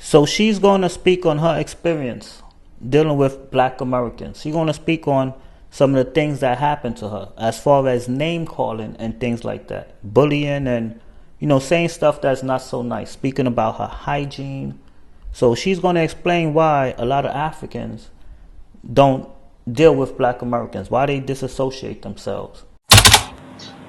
So she's going to speak on her experience dealing with black Americans. She's going to speak on some of the things that happened to her as far as name calling and things like that. Bullying and, saying stuff that's not so nice. Speaking about her hygiene. So she's going to explain why a lot of Africans don't deal with black Americans, why they disassociate themselves.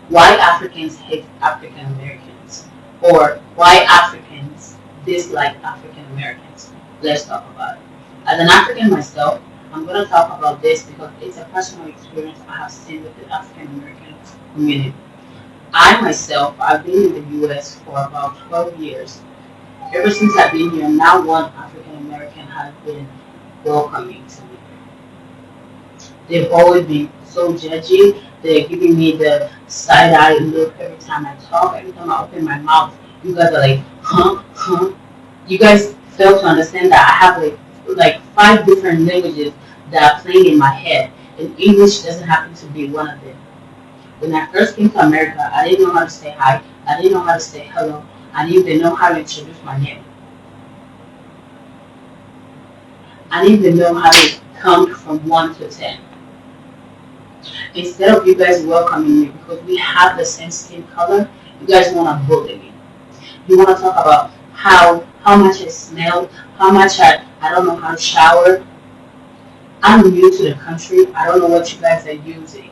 Why Africans hate African Americans, or why Africans dislike African Americans. Let's talk about it. As an African myself, I'm going to talk about this because it's a personal experience I have seen with the African American community. I myself, I've been in the US for about 12 years. Ever since I've been here, not one African American has been welcoming to me. They've always been so judgy. They're giving me the side eye look every time I talk, every time I open my mouth. You guys are like, huh, huh. You guys fail to understand that I have like five different languages that are playing in my head, and English doesn't happen to be one of them. When I first came to America, I didn't know how to say hi. I didn't know how to say hello. I didn't even know how to introduce my name. I didn't even know how to count from 1 to 10. Instead of you guys welcoming me because we have the same skin color, you guys want to bully me. You want to talk about how much I smell, how much I don't know how to shower. I'm new to the country. I don't know what you guys are using.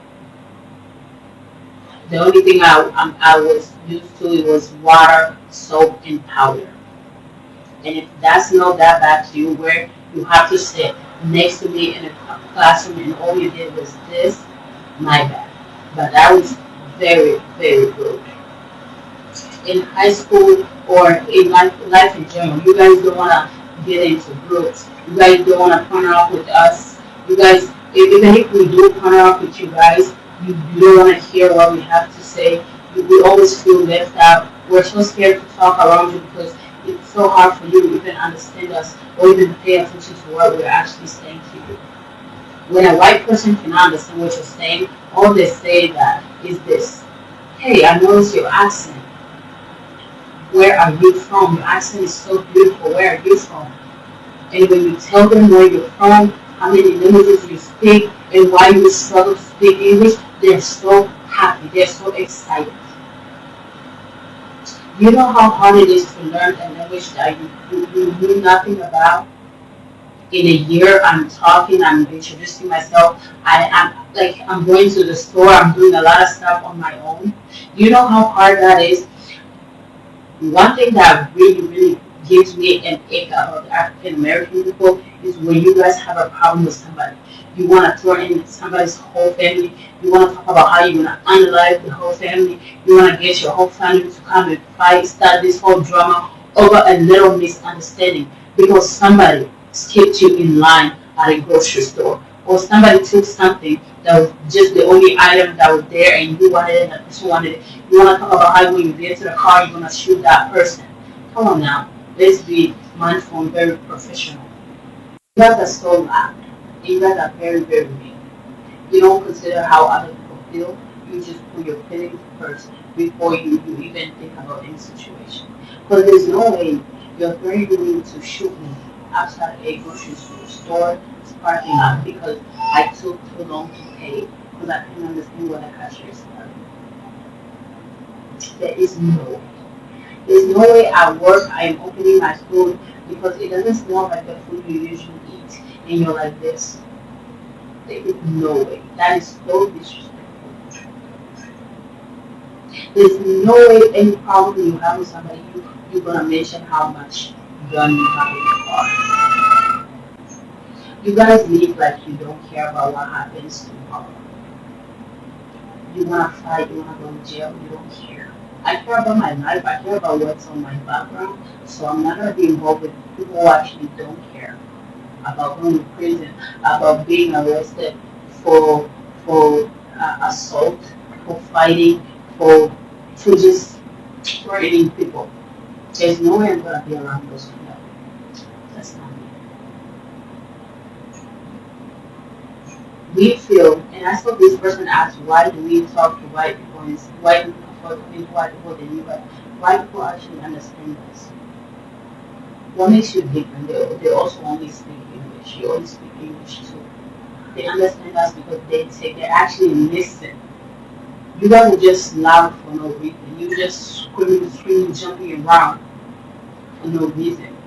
The only thing I was used to it was water, soap, and powder. And if that's not that bad to you, where you have to sit next to me in a classroom and all you did was this, my bad. But that was very, very good. In high school or in life in general, you guys don't want to get into groups. You guys don't want to partner up with us. You guys, even if we do partner up with you guys, you don't want to hear what we have to say. We always feel left out. We're so scared to talk around you because it's so hard for you to even understand us or even pay attention to what we're actually saying to you. When a white person cannot understand what you're saying, all they say that is this: hey, I notice your accent. Where are you from? Your accent is so beautiful. Where are you from? And when you tell them where you're from, how many languages you speak, and why you struggle to speak English, they're so happy. They're so excited. You know how hard it is to learn a language that you knew nothing about? In a year, I'm talking, I'm introducing myself. I'm going to the store. I'm doing a lot of stuff on my own. You know how hard that is. One thing that really, really gives me an ick about African American people is when you guys have a problem with somebody. You want to throw in somebody's whole family. You want to talk about how you're going to unalive the whole family. You want to get your whole family to come and fight, start this whole drama over a little misunderstanding because somebody skipped you in line at a grocery store, or somebody took something that was just the only item that was there and you wanted it and that person wanted it. You want to talk about how when you get to the car you're going to shoot that person. Come on now, let's be mindful and very professional. You guys are so loud. You guys are very, very mean. You don't consider how other people feel. You just put your feelings first before you even think about any situation. Because there's no way you're very willing to shoot me outside a grocery store parking lot because I took too long to pay because I couldn't understand what the cashier said. There is no way. There's no way at work I am opening my food because it doesn't smell like the food you usually eat and you're like this. There is no way. That is so disrespectful. There's no way any problem you have with somebody you're gonna mention how much gun you have in your car. You guys live like you don't care about what happens tomorrow. You wanna fight, you wanna go to jail, you don't care. I care about my life, I care about what's on my background, so I'm not gonna be involved with people who actually don't care about going to prison, about being arrested for assault, for fighting, for just threatening people. There's no way I'm gonna be around those people. That's not me. We feel, and I saw this person ask, why do we talk to white people and why do we prefer talking to white people than you, but white people actually understand this. What makes you different? They also only speak English. You only speak English too. They understand us because they actually listen. You guys are just loud for no reason. You just screaming, jumping around for no reason.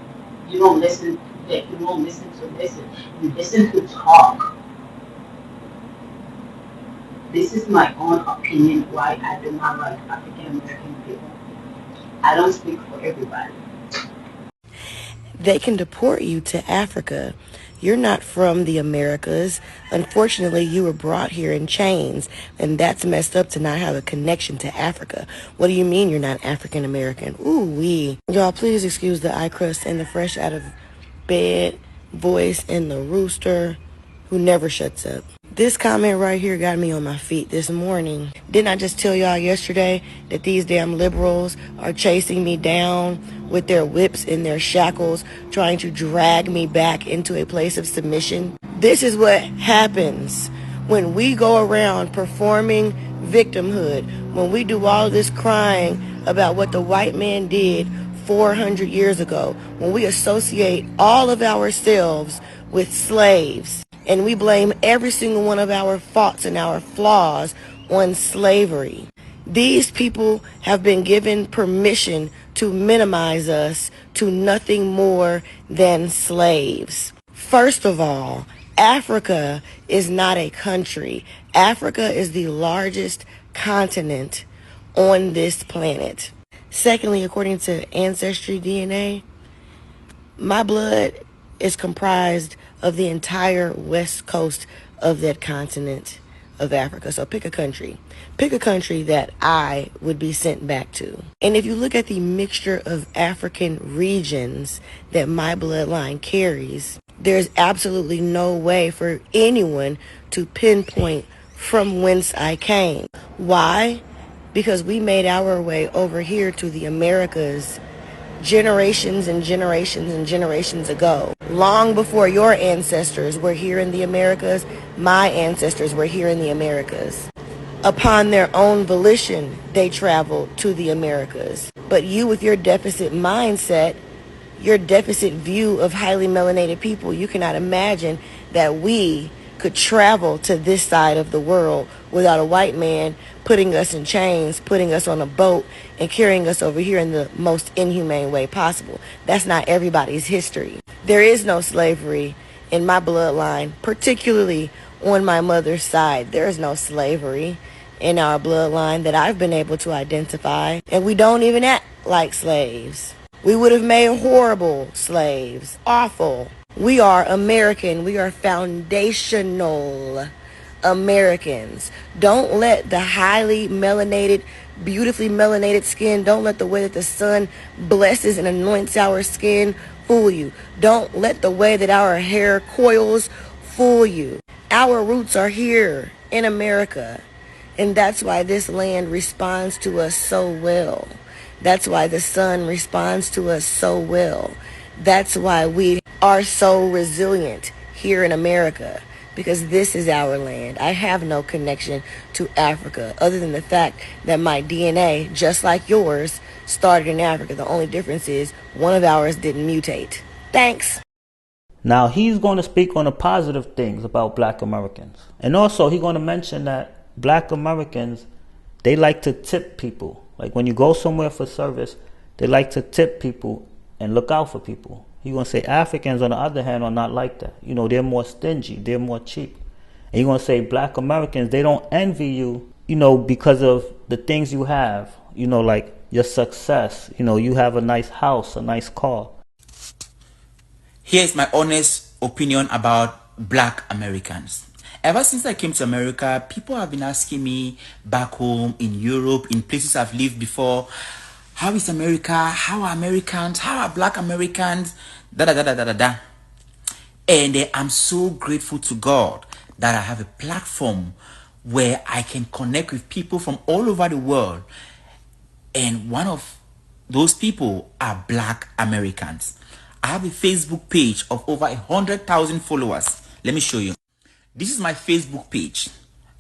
You don't listen. You don't listen to listen. You listen to talk. This is my own opinion why I do not like African American people. I don't speak for everybody. They can deport you to Africa. You're not from the Americas. Unfortunately, you were brought here in chains, and that's messed up to not have a connection to Africa. What do you mean you're not African American? Ooh wee. Y'all, please excuse the eye crust and the fresh out of bed voice and the rooster who never shuts up. This comment right here got me on my feet this morning. Didn't I just tell y'all yesterday that these damn liberals are chasing me down with their whips and their shackles, trying to drag me back into a place of submission? This is what happens when we go around performing victimhood, when we do all this crying about what the white man did 400 years ago, when we associate all of ourselves with slaves, and we blame every single one of our faults and our flaws on slavery. These people have been given permission to minimize us to nothing more than slaves. First of all, Africa is not a country. Africa is the largest continent on this planet. Secondly, according to Ancestry DNA, my blood is comprised of the entire west coast of that continent of Africa. So pick a country. Pick a country that I would be sent back to. And if you look at the mixture of African regions that my bloodline carries, there's absolutely no way for anyone to pinpoint from whence I came. Why? Because we made our way over here to the Americas generations and generations and generations ago. Long before your ancestors were here in the Americas, my ancestors were here in the Americas. Upon their own volition, they traveled to the Americas. But you, with your deficit mindset, your deficit view of highly melanated people, you cannot imagine that we could travel to this side of the world without a white man putting us in chains, putting us on a boat, and carrying us over here in the most inhumane way possible. That's not everybody's history. There is no slavery in my bloodline, particularly on my mother's side. There is no slavery in our bloodline that I've been able to identify, and we don't even act like slaves. We would have made horrible slaves. Awful. We are American. We are foundational Americans. Don't let the highly melanated, beautifully melanated skin, don't let the way that the sun blesses and anoints our skin fool you. Don't let the way that our hair coils fool you. Our roots are here in America. And that's why this land responds to us so well. That's why the sun responds to us so well. That's why we are so resilient here in America, because this is our land. I have no connection to Africa other than the fact that my DNA, just like yours, started in Africa. The only difference is one of ours didn't mutate. Thanks. Now he's going to speak on the positive things about black Americans. And also he's going to mention that black Americans, they like to tip people. Like when you go somewhere for service, they like to tip people and look out for people. He's going to say Africans, on the other hand, are not like that. You know, they're more stingy. They're more cheap. And he's going to say black Americans, they don't envy you, you know, because of the things you have. You know, like your success. You know, you have a nice house, a nice car. Here's my honest opinion about black Americans. Ever since I came to America, people have been asking me back home in Europe, in places I've lived before, how is America? How are Americans? How are black Americans? Da da da da da da da. And I'm so grateful to God that I have a platform where I can connect with people from all over the world. And one of those people are black Americans. I have a Facebook page of over 100,000 followers. Let me show you. This is my Facebook page,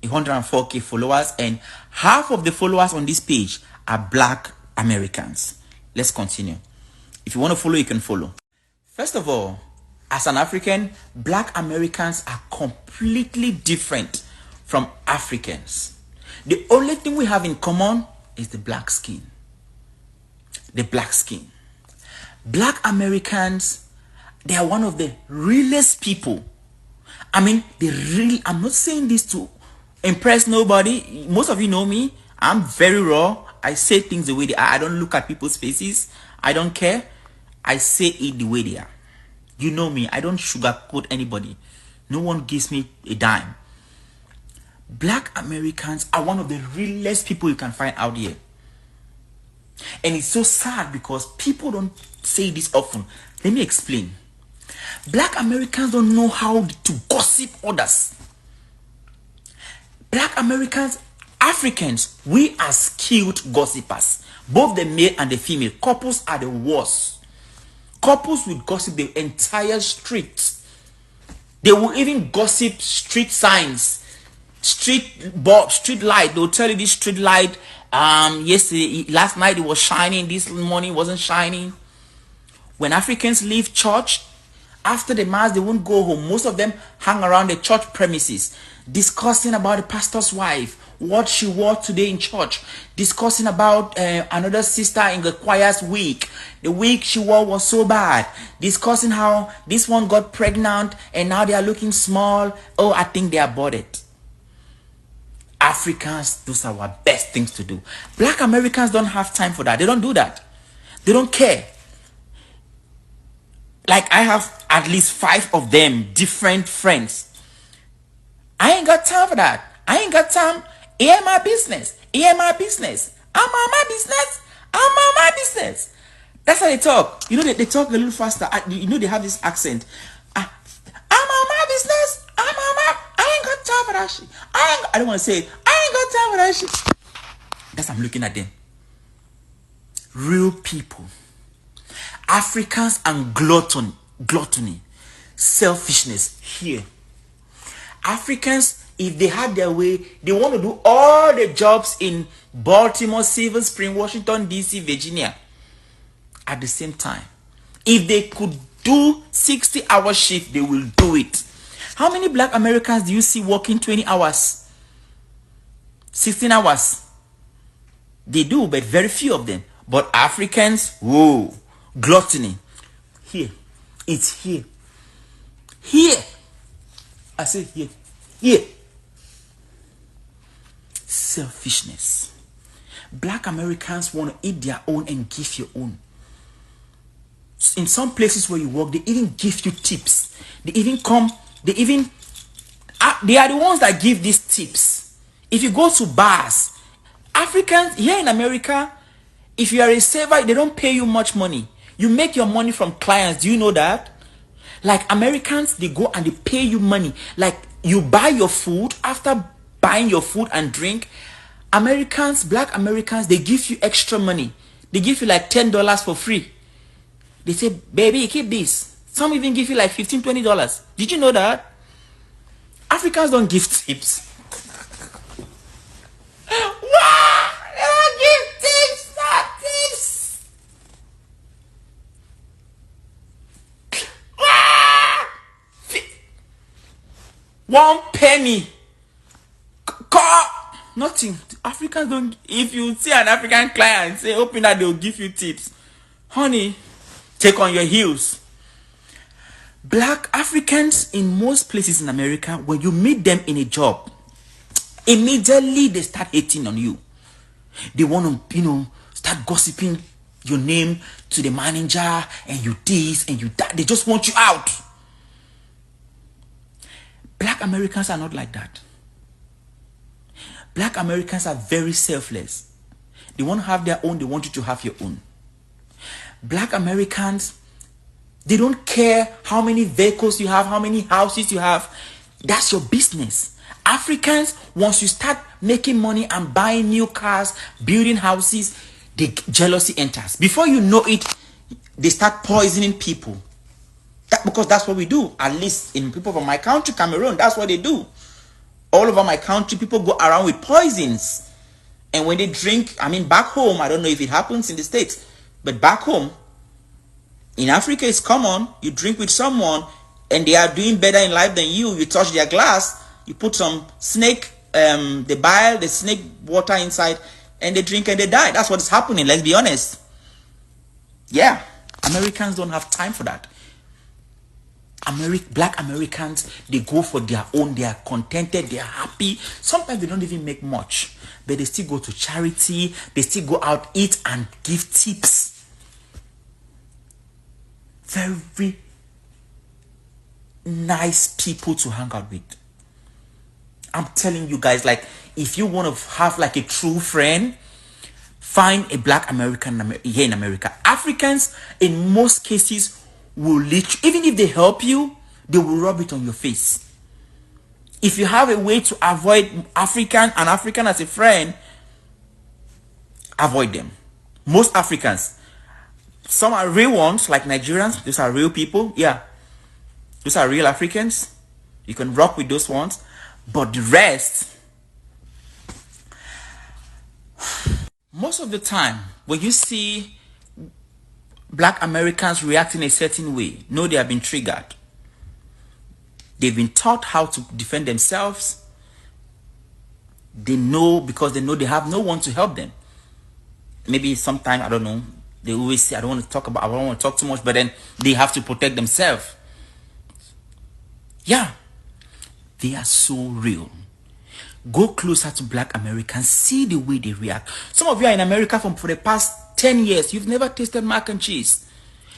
104K followers, and half of the followers on this page are black Americans. Let's continue. If you want to follow, you can follow. First of all, as an African, black Americans are completely different from Africans. The only thing we have in common is the black skin. The black skin. Black Americans, they are one of the realest people. I mean, I'm not saying this to impress nobody. Most of you know me. I'm very raw. I say things the way they are. I don't look at people's faces. I don't care. I say it the way they are. You know me. I don't sugarcoat anybody. No one gives me a dime. Black Americans are one of the realest people you can find out here. And it's so sad because people don't say this often. Let me explain. Black Americans don't know how to gossip others. Black Americans, Africans, we are skilled gossipers. Both the male and the female. Couples are the worst. Couples will gossip the entire street. They will even gossip street signs, street light. They'll tell you this street light, last night it was shining, this morning it wasn't shining. When Africans leave church, after the mass, they won't go home. Most of them hang around the church premises, discussing about the pastor's wife, what she wore today in church, discussing about another sister in the choir's week. The week she wore was so bad. Discussing how this one got pregnant and now they are looking small. Oh, I think they are bothered. Africans, those are our best things to do. Black Americans don't have time for that. They don't do that. They don't care. Like, I have at least 5 of them, different friends. I ain't got time for that. I ain't got time. Here my business. Here my business. I'm on my business. I'm on my business. That's how they talk. You know, they talk a little faster. You know, they have this accent. I'm on my business. I ain't got time for that shit. I don't want to say it. I ain't got time for that shit. That's how I'm looking at them. Real people. Africans and gluttony, selfishness here. Africans, if they had their way, they want to do all the jobs in Baltimore, Silver Spring, Washington, D.C., Virginia at the same time. If they could do 60-hour shift, they will do it. How many black Americans do you see working 20 hours? 16 hours? They do, but very few of them. But Africans, whoa. Gluttony. Here. It's here. Here. I say here. Here. Selfishness. Black Americans want to eat their own and give your own. In some places where you work, they even give you tips. They are the ones that give these tips. If you go to bars, Africans here in America, if you are a server, they don't pay you much money. You make your money from clients. Do you know that? Like Americans, they go and they pay you money. Like you buy your food. After buying your food and drink, Americans, black Americans, they give you extra money. They give you like $10 for free. They say, baby, keep this. Some even give you like $15, $20. Did you know that? Africans don't give tips. Wow! They don't give tips, not tips. 1 penny. Nothing. Africans don't. If you see an African client, say, hoping that they'll give you tips. Honey, take on your heels. Black Africans in most places in America, when you meet them in a job, immediately they start hating on you. They want to, start gossiping your name to the manager, and you this and you that. They just want you out. Black Americans are not like that. Black Americans are very selfless. They want to have their own. They want you to have your own. Black Americans, they don't care how many vehicles you have, how many houses you have. That's your business. Africans, once you start making money and buying new cars, building houses, the jealousy enters. Before you know it, they start poisoning people. Because that's what we do. At least in people from my country, Cameroon, that's what they do. All over my country, people go around with poisons. And when they drink, back home, I don't know if it happens in the States, but back home, In Africa, it's common. You drink with someone and they are doing better in life than you. You touch their glass, you put some snake, the bile, the snake water inside, and they drink and they die. That's what's happening. Let's be honest. Yeah. Americans don't have time for that. Black Americans, they go for their own. They are contented. They are happy. Sometimes they don't even make much, but they still go to charity. They still go out, eat, and give tips. Very nice people to hang out with. I'm telling you guys, like, if you want to have like a true friend, find a Black American here in America. Africans, in most cases, will literally, even if they help you, they will rub it on your face. If you have a way to avoid an African as a friend, avoid them. Most Africans, some are real ones, like Nigerians. Those are real people. Yeah, those are real Africans. You can rock with those ones. But the rest, most of the time, when you see Black Americans react in a certain way, know they have been triggered. They've been taught how to defend themselves. They know, because they know they have no one to help them. Maybe sometimes, I don't know, they always say, I don't want to talk too much, but then they have to protect themselves. Yeah. They are so real. Go closer to Black Americans. See the way they react. Some of you are in America for the past 10 years. You've never tasted mac and cheese.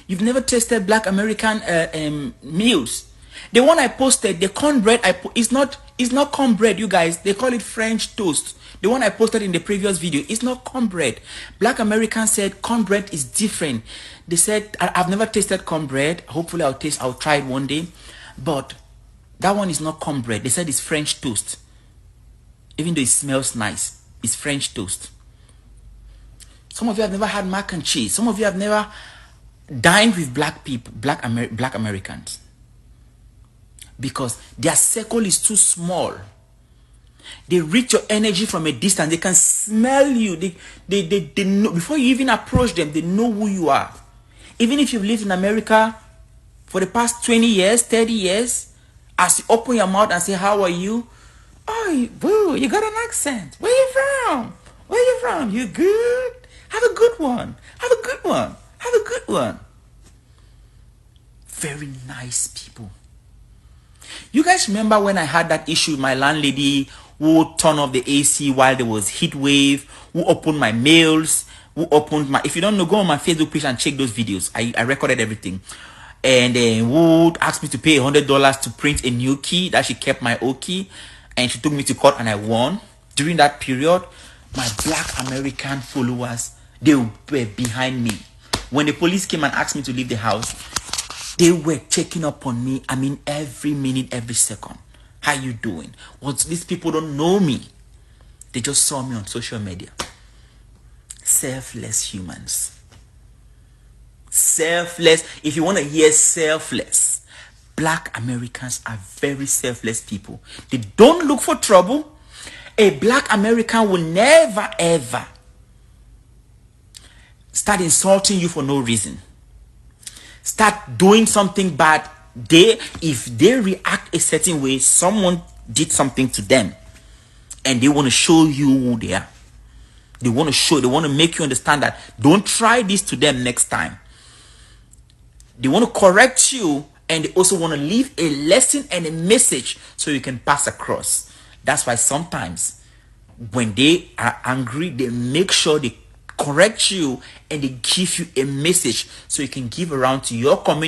You've never tasted Black American meals. The one I posted, the cornbread, it's not cornbread, you guys. They call it French toast. The one I posted in the previous video, it's not cornbread. Black Americans said cornbread is different. They said, I've never tasted cornbread. Hopefully I'll try it one day. But that one is not cornbread. They said it's French toast. Even though it smells nice, it's French toast. Some of you have never had mac and cheese. Some of you have never dined with black people, Black Americans. Because their circle is too small. They reach your energy from a distance. They can smell you. They know, before you even approach them, they know who you are. Even if you've lived in America for the past 20 years, 30 years, as you open your mouth and say, how are you? Oh, boo, you got an accent. Where you from? Where you from? You good? Have a good one. Have a good one. Have a good one. Very nice people. You guys remember when I had that issue with my landlady who turned off the AC while there was heat wave, who opened my mails, who opened my... If you don't know, go on my Facebook page and check those videos. I recorded everything. And then who asked me to pay $100 to print a new key that she kept my old key. And she took me to court and I won. During that period, my Black American followers, they were behind me. When the police came and asked me to leave the house, they were checking up on me. I mean, every minute, every second. How you doing? These people don't know me. They just saw me on social media. Selfless humans. Selfless. If you want to hear selfless, Black Americans are very selfless people. They don't look for trouble. A Black American will never ever start insulting you for no reason. Start doing something bad. If they react a certain way, someone did something to them and they want to show you who they are. They want to make you understand that don't try this to them next time. They want to correct you. And they also want to leave a lesson and a message so you can pass across. That's why sometimes when they are angry, they make sure they correct you and they give you a message so you can give around to your community.